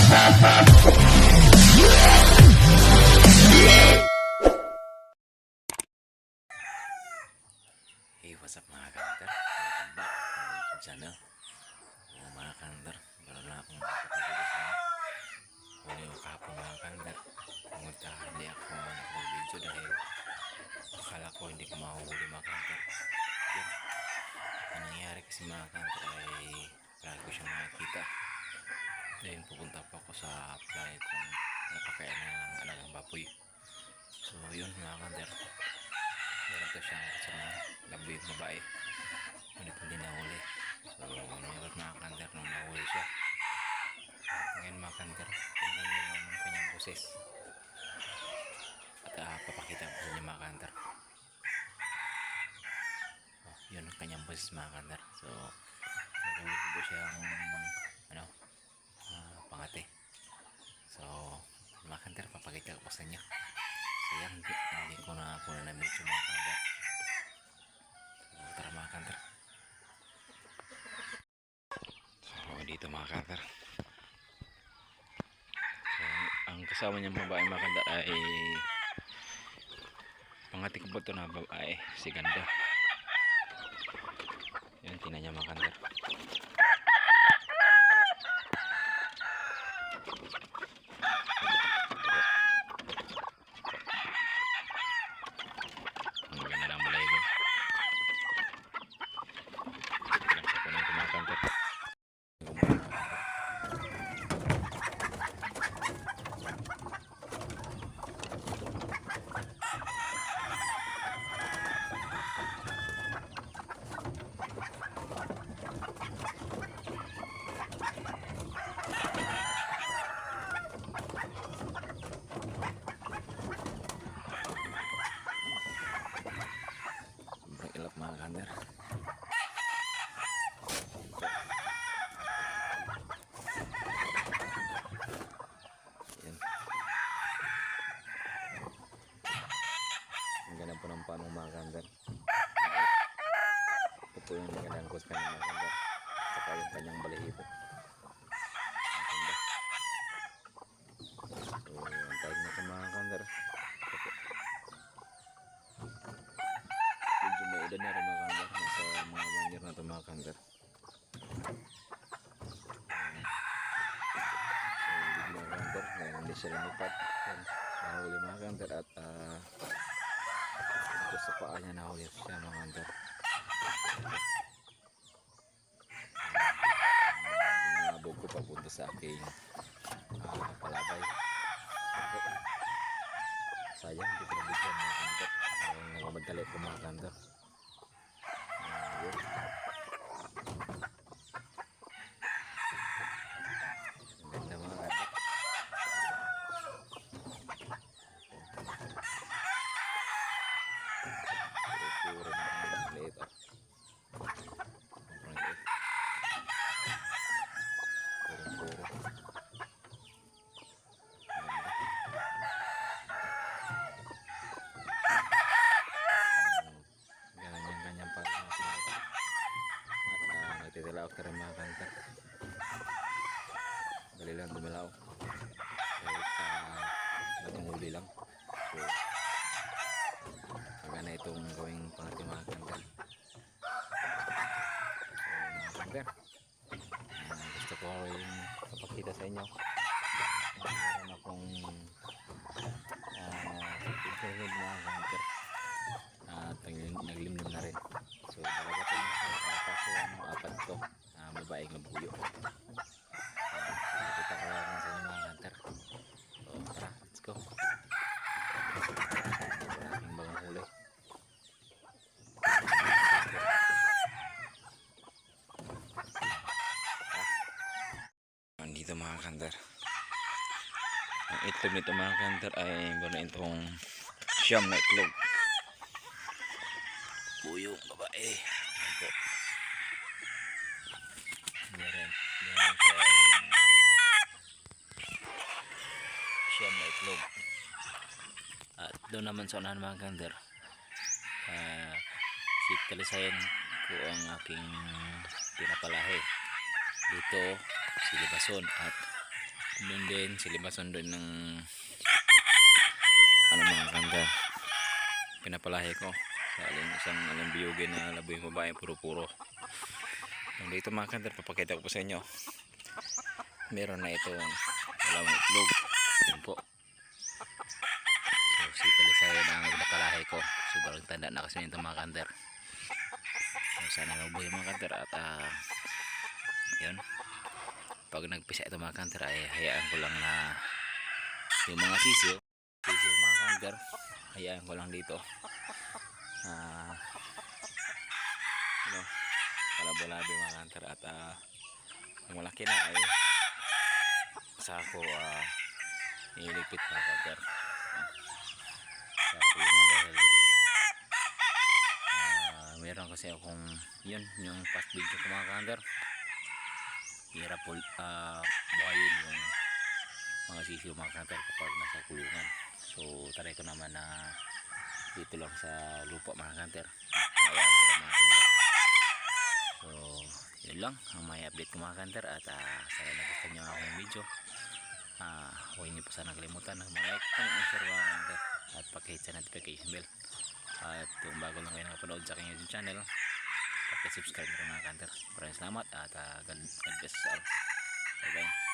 Hey, what's up mga kanter? Welcome back to my YouTube channel. Mga kanter, meron na akong magpapagod sa huli o kahapon mga kanter. Pumunta hindi ako nag-video dahil akala ko hindi ko mahuhuli mga kanter. Yun, ang nangyari kasi mga kanter ay lagi ko siyang nakikita. Dahil pupunta pa ako sa playa kung napakain ng alagang baboy. So yun mga kanter, meron ko siyang kasama gabi yung babae, ngunit hindi nahuli. So nangyari mga kanter nung nahuli siya. At ngayon mga kanter, tingnan nyo yung kanyang boses at papakita ko sa inyo mga kanter. Yun ang kanyang boses mga kanter. So nagawin ko siyang pangate. So mga kanter, papakita ko sa inyo. So yan, hindi ko na medyo mga kanter. Tara mga kanter. So dito mga kanter. So ang kasama niyang babae mga kanter ay pangatik po ito na babae, si Ganda. Yan, tingnan niya mga kanter. Mga kanter, yan, ang ganda po ng panong mga kanter. Ito po yung nagandang kus kanyang mga kanter, saka yung kanyang balahibo. So antayin natin mga kanter. Medyo may edad na rin mga kanter, nasa mga 1 year na ito mga kanter. So hindi mga kanter, ngayon hindi siya lumipat. Nahuli mga kanter at ito sa paa niya nahuli siya mga kanter. Binabog ko papunta sa aking palabay. Okay. Sayang, hindi ko nabigyan mga kanter. Nagmamadali ko mga kanter. Ganda mga kanter. Puro na ang maliit. Puro. Nagtitilaw ka rin mga kanter. Dali lang dumilaw kahit natunguli lang. So magana itong gawing pangati mga kanter. So mga kanter, gusto ko rin kapakita sa inyo. Meron akong internet mga kanter at naglimlim na rin. So talaga ito kaso apat to babaeng nabuyo. Nakita ko lang sa inyo mga kanter. So tara, let's go. Maraming bagang huli. Andito mga kanter, ang itlog nito mga kanter ay meron itong siyam na itlog. Buyong babae. Meron siyam na itlog. At doon naman sa unahan mga kanter, sikalisayan ko ang aking pinapalahi. Dito si Libason at Doon din, silibason doon ng ano mga kanter. Pinapalahi ko. Galing isang biyugin na laboy yung babae, puro-puro. Dito mga kanter, papakita ko po sa inyo. Meron na itong dalawang itlog. Yan po. So, si Talisay na ang pinapalahi ko. Sobrang tanda na kasi nito mga kanter. So, sana laboy yung mga kanter at yun. Pag nagpisa ito mga kanter ay hayaan ko lang na yung mga sisiyo mga kanter, hayaan ko lang dito ano, kalabo-labi mga kanter at kung malaki na ay sa ako nilipit mga kanter sa ako yun dahil meron kasi akong yun yung past video ko mga kanter, hirap buhayin yung mga sisiyo mga kanter kapag nasa kulungan. So try ko naman na dito lang sa lupa mga kanter, hayaan ko lang mga kanter. So yun lang ang may update ko mga kanter at sana nagustuhan nyo akong video. Huwag nyo po sana kalimutan na mag-like, share mga kanter at pakihit sa notification bell. At kung bago lang kayo nakapanood sa aking YouTube channel, pakisubscribe mga kanter. Maraming salamat at God bless us all. Bye bye.